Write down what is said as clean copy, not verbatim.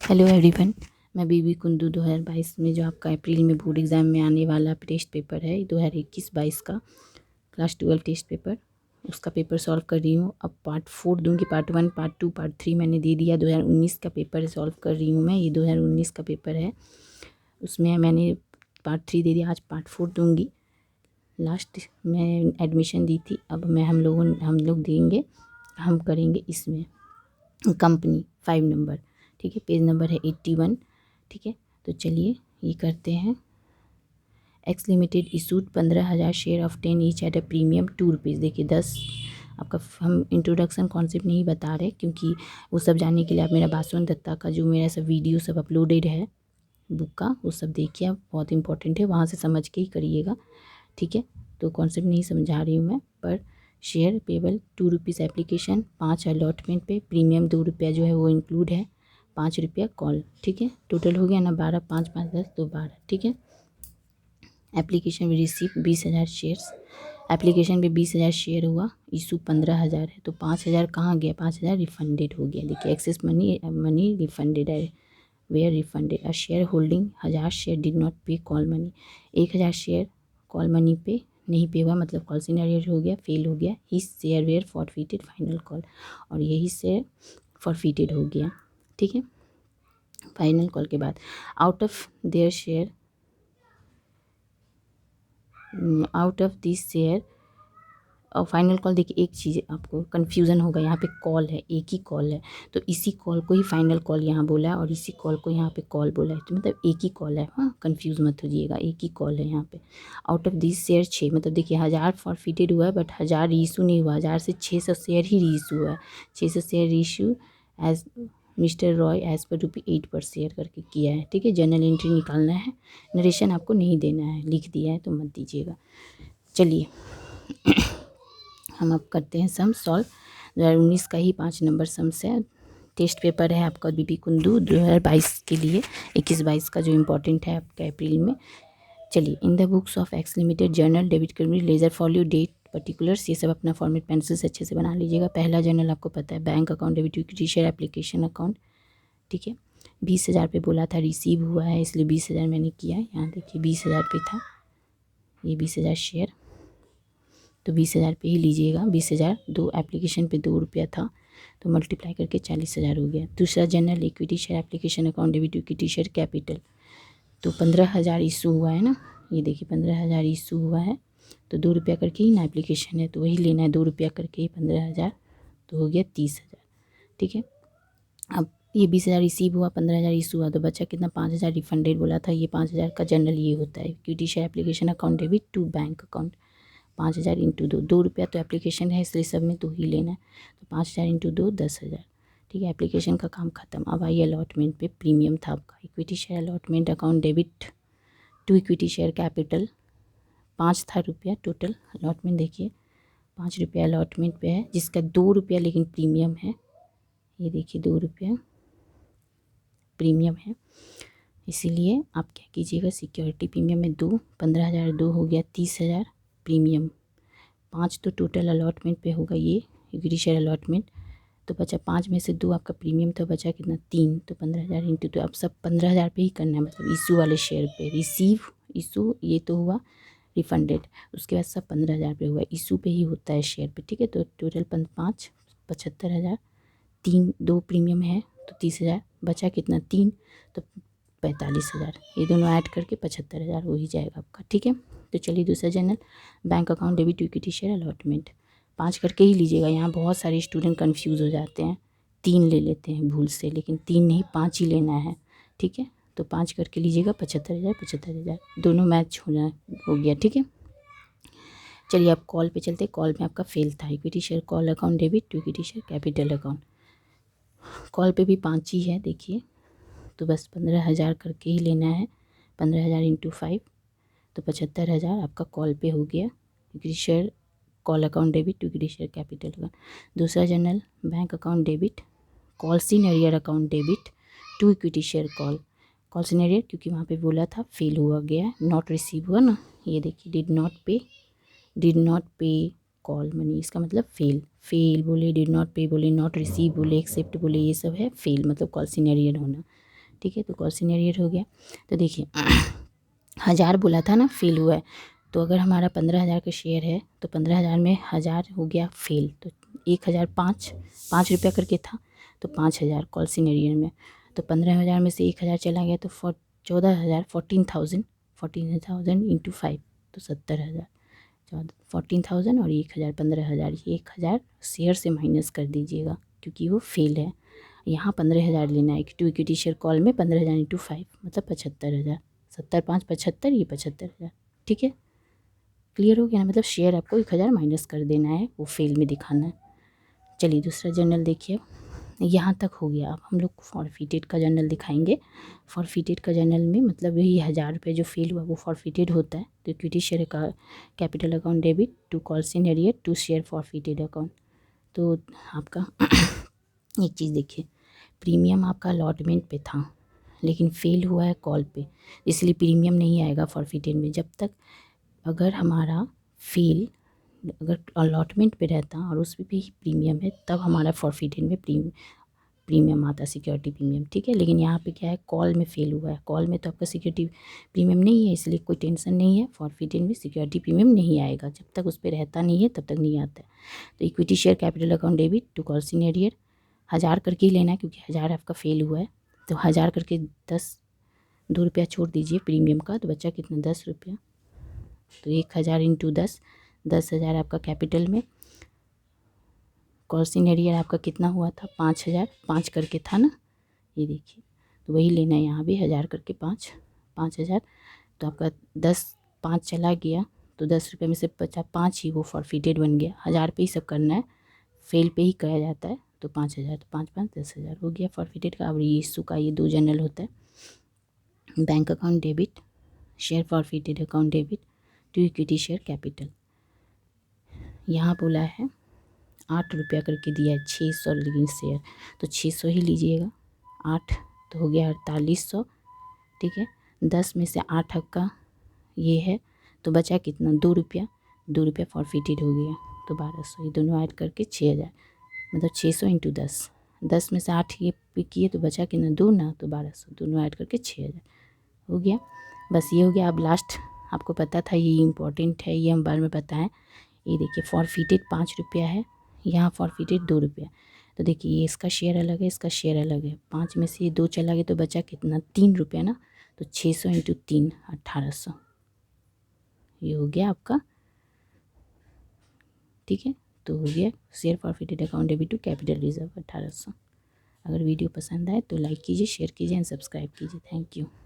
Hello everyone, मैं बीबी कुंदू 2022 में जो आपका अप्रैल में बोर्ड एग्ज़ाम में आने वाला टेस्ट पेपर है 2021-22 का क्लास 12 टेस्ट पेपर, उसका पेपर सॉल्व कर रही हूँ। अब पार्ट 4 दूँगी। पार्ट 1, पार्ट 2, पार्ट 3 मैंने दे दिया। 2019 का पेपर सॉल्व कर रही हूँ मैं। ये 2019 का पेपर है, उसमें मैंने पार्ट 3 दे दिया। आज पार्ट 4 दूँगी। लास्ट में एडमिशन दी थी, अब मैं हम लोग देंगे, हम करेंगे इसमें कंपनी 5 नंबर। ठीक है, पेज नंबर है 81। ठीक है, तो चलिए ये करते हैं। X limited issued 15,000 share of 10 each at a premium 2 rupees. देखिए 10 आपका, हम इंट्रोडक्शन कॉन्सेप्ट नहीं बता रहे क्योंकि वो सब जानने के लिए आप मेरा बासवन दत्ता का जो मेरा सब वीडियो सब अपलोडेड है बुक का, वो सब देखिए आप, बहुत इंपॉर्टेंट है, वहाँ से समझ के ही करिएगा। ठीक है, तो कॉन्सेप्ट नहीं समझा रही हूँ मैं, पर share payable 2 rupees application, 5 allotment पे, प्रीमियम 2 रुपया जो है वो इंक्लूड है, 5 रुपया कॉल। ठीक है, टोटल हो गया ना 12, 5 5 10 तो 12। ठीक है, एप्लीकेशन में रिसीव 20,000 शेयर्स, एप्लीकेशन पे 20,000 शेयर हुआ, इशू 15,000 है, तो 5,000 कहाँ गया? 5,000 रिफंडेड हो गया। देखिए एक्सेस मनी रिफंडेड है, were refunded. A share holding 1,000 share did not pay call money, 1,000 share call money pay नहीं पे हुआ, मतलब कॉल सिनेरियो हो गया, फेल हो गया। ही share were forfeited final call, और यही शेयर फॉरफिटेड हो गया। ठीक है, फाइनल कॉल के बाद out of their share, out of this share और फाइनल कॉल। देखिए एक चीज़ आपको कन्फ्यूज़न होगा, यहाँ पे कॉल है, एक ही कॉल है, तो इसी कॉल को ही फाइनल कॉल यहाँ बोला है और इसी कॉल को यहाँ पे कॉल बोला है, तो मतलब एक ही कॉल है। हाँ, कन्फ्यूज़ मत होइएगा, एक ही कॉल है यहाँ पे। आउट ऑफ दिस शेयर 6, मतलब देखिए 1,000 फॉरफिटेड हुआ है, बट 1,000 रीइशू नहीं हुआ, 1,000 से 600 शेयर ही रीइशू हुआ है। 600 share reissue as mister Roy as पर ₹8 पर शेयर करके किया है। ठीक है, जर्नल एंट्री निकालना है, नरेशन आपको नहीं देना है, लिख दिया है तो मत दीजिएगा। चलिए हम अब करते हैं सम सॉल्व। 2019 का ही 5 नंबर सम्स है, टेस्ट पेपर है आपका बीबी कुंदू 2022 के लिए, 21-22 का जो इम्पोर्टेंट है आपका अप्रैल में। चलिए, in the books of X limited journal debit credit ledger folio date particulars, ये सब अपना फॉर्मेट पेंसिल से अच्छे से बना लीजिएगा। पहला जर्नल आपको पता है, bank account debit equity share application account. ठीक है, 20,000 पे बोला था, रिसीव हुआ है, इसलिए 20,000 मैंने किया। यहाँ देखिए 20,000 पे था, ये 20,000 शेयर, तो 20,000 पे ही लीजिएगा। 20,000 दो एप्लीकेशन पे 2 रुपया था, तो मल्टीप्लाई करके 40,000 हो गया। दूसरा general equity share application account debit equity share capital, तो 15,000 इशू हुआ है ना, ये देखिए 15,000 इशू हुआ है, तो 2 रुपया करके ही ना एप्लीकेशन है, तो वही लेना है, 2 रुपया करके ही 15,000, तो हो गया 30,000। ठीक है, अब ये 20,000 रिसीव हुआ, 15,000 इशू हुआ, तो बचा कितना? 5,000 रिफंडेड बोला था। ये 5,000 का जनरल ये होता है, equity share application account debit to bank account. 5,000 into 2, 2 रुपया तो एप्लीकेशन है इसलिए सब में 2 ही लेना है, तो 5,000 इंटू 2 10,000। ठीक है, एप्लीकेशन का काम खत्म। अब आइए अलॉटमेंट पे, प्रीमियम था आपका, equity share allotment account debit to equity share capital, 5 था रुपया टोटल अलॉटमेंट। देखिए 5 रुपया अलॉटमेंट पे है, जिसका 2 रुपया लेकिन प्रीमियम है, ये देखिए 2 रुपया प्रीमियम है, इसीलिए आप क्या कीजिएगा, सिक्योरिटी प्रीमियम में 2, 15,000 2 हो गया 30,000 प्रीमियम, 5 तो टोटल अलॉटमेंट पे होगा ये इक्विटी शेयर अलॉटमेंट, तो बचा 5 में से 2 आपका प्रीमियम, तो बचा कितना? 3, तो 15,000 इंटू, तो अब सब 15,000 पे ही करना है, मतलब इशू वाले शेयर पे। रिसीव इशू ये तो हुआ रिफंडेड, उसके बाद सब 15,000 पे हुआ, इशू पे ही होता है शेयर पे। ठीक है, तो टोटल 5 75,000, 3 2 प्रीमियम है तो 30,000, बचा कितना? 3, तो 45,000, ये दोनों ऐड करके 75,000 हो ही जाएगा आपका। ठीक है, तो चलिए दूसरा journal bank account debit equity share allotment, 5 करके ही लीजिएगा। यहाँ बहुत सारे स्टूडेंट कंफ्यूज हो जाते हैं, 3 ले लेते हैं भूल से, लेकिन 3 नहीं 5 ही लेना है। ठीक है, तो 5 करके लीजिएगा, 75,000 75,000 दोनों मैच हो गया। ठीक है, चलिए अब कॉल पे चलते। कॉल में आपका फेल था, equity share call account debit to equity share capital account, call पे भी 5 ही है देखिए, तो बस 15,000 करके ही लेना है, 15,000 इंटू 5, तो 75,000 आपका कॉल पे हो गया, equity share call account debit to equity share capital account. दूसरा journal bank account debit call senior account debit to equity share call, call senior क्योंकि वहाँ पे बोला था फेल हुआ गया, नॉट रिसीव हुआ ना, ये देखिए did not pay call money, इसका मतलब फेल बोले, डिड नॉट पे बोले, नॉट रिसीव बोले, एक्सेप्ट बोले, ये सब है फेल, मतलब कॉल सीनियर होना। ठीक है। तो कॉल सिनेरियो हो गया। तो देखिए 1000 बोला था ना फेल हुआ है, तो अगर हमारा 15,000 का शेयर है तो 15,000 में 1000 हो गया फेल, तो 1000 5 रुपया करके था तो 5000 कॉल सिनेरियो में। तो 15,000 में से 1000 चला गया तो 14,000 14,000 इंटू 5 तो 70,000। 14,000 और 1000 15,000, ये 1000 शेयर से माइनस कर दीजिएगा क्योंकि वो फेल है। यहाँ 15,000 लेना है टू इक्विटी शेयर कॉल में 15,000 इंटू 5 मतलब 75,000। 70 5 75, ये 75,000। ठीक है, क्लियर हो गया ना। मतलब शेयर आपको 1000 माइनस कर देना है, वो फेल में दिखाना है। चलिए दूसरा जर्नल देखिए, यहाँ तक हो गया। अब हम लोग फॉरफिटेड का जर्नल दिखाएंगे। फॉरफिटेड का जर्नल में मतलब यही 1000 रुपये जो फेल हुआ वो फॉरफिटेड होता है। तो इक्विटी शेयर का capital account debit to call scenario to share forfeited account. तो आपका एक चीज़ देखिए, प्रीमियम आपका अलॉटमेंट पे था लेकिन फेल हुआ है कॉल पे, इसलिए प्रीमियम नहीं आएगा फॉरफिटेड में। जब तक अगर हमारा फेल अगर अलॉटमेंट पे रहता और उस पर भी प्रीमियम है तब हमारा फॉरफिटेड में प्रीमियम आता, सिक्योरिटी प्रीमियम। ठीक है, लेकिन यहाँ पे क्या है, कॉल में फेल हुआ है। कॉल में तो आपका सिक्योरिटी प्रीमियम नहीं है, इसलिए कोई टेंशन नहीं है। फॉरफिटेड में सिक्योरिटी प्रीमियम नहीं आएगा, जब तक उस पर रहता नहीं है तब तक नहीं आता है। तो equity share capital account debit to call scenario 1000 करके ही लेना है क्योंकि 1000 आपका फेल हुआ है। तो 1000 करके 2 रुपया छोड़ दीजिए प्रीमियम का, तो बचा कितना 10 रुपया। तो 1000 इंटू 10,000 आपका कैपिटल में। कॉल सिनेरियो आपका कितना हुआ था 5000, 5 करके था ना, ये देखिए। तो वही लेना है यहाँ भी 1000 करके 5000। तो आपका 5 चला गया तो 10 रुपये में से बचा 5 ही, वो फॉरफिटेड बन गया। 1000 पे ही सब करना है, फेल पे ही करा जाता है। तो 5000, तो 5 5 10,000 हो गया फॉरफिटेड का। अब ये इशू का ये 2 जनरल होता है। Bank account debit share forfeited account debit to equity share capital. यहाँ बोला है 8 रुपया करके दिया है 600 लेकिन शेयर, तो 600 ही लीजिएगा। 8 तो हो गया 4800। ठीक है, 10 में से 8 का ये है तो बचा कितना 2 रुपया। 2 रुपया फॉरफिटेड हो गया तो 1200, ये दोनों ऐड करके 6000, मतलब 600 इंटू 10। 10 में से 8 ये पिक किए तो बचा कितना 2 ना, तो 1200, दोनों ऐड करके 6000 हो गया। बस ये हो गया। अब लास्ट आपको पता था, ये इम्पोर्टेंट है, ये हम बार में बताएं। ये देखिए फॉरफिटेड 5 रुपया है, यहाँ फॉरफिटेड 2 रुपया। तो देखिए ये इसका शेयर अलग है, इसका शेयर अलग है। 5 में से ये 2 चला गया तो बचा कितना 3 रुपया ना, तो 600 इंटू 3 1800, ये हो गया आपका। ठीक है, तो हो गया share forfeited account debit to capital reserve 1800। अगर वीडियो पसंद आए तो लाइक कीजिए, शेयर कीजिए एंड सब्सक्राइब कीजिए। Thank you.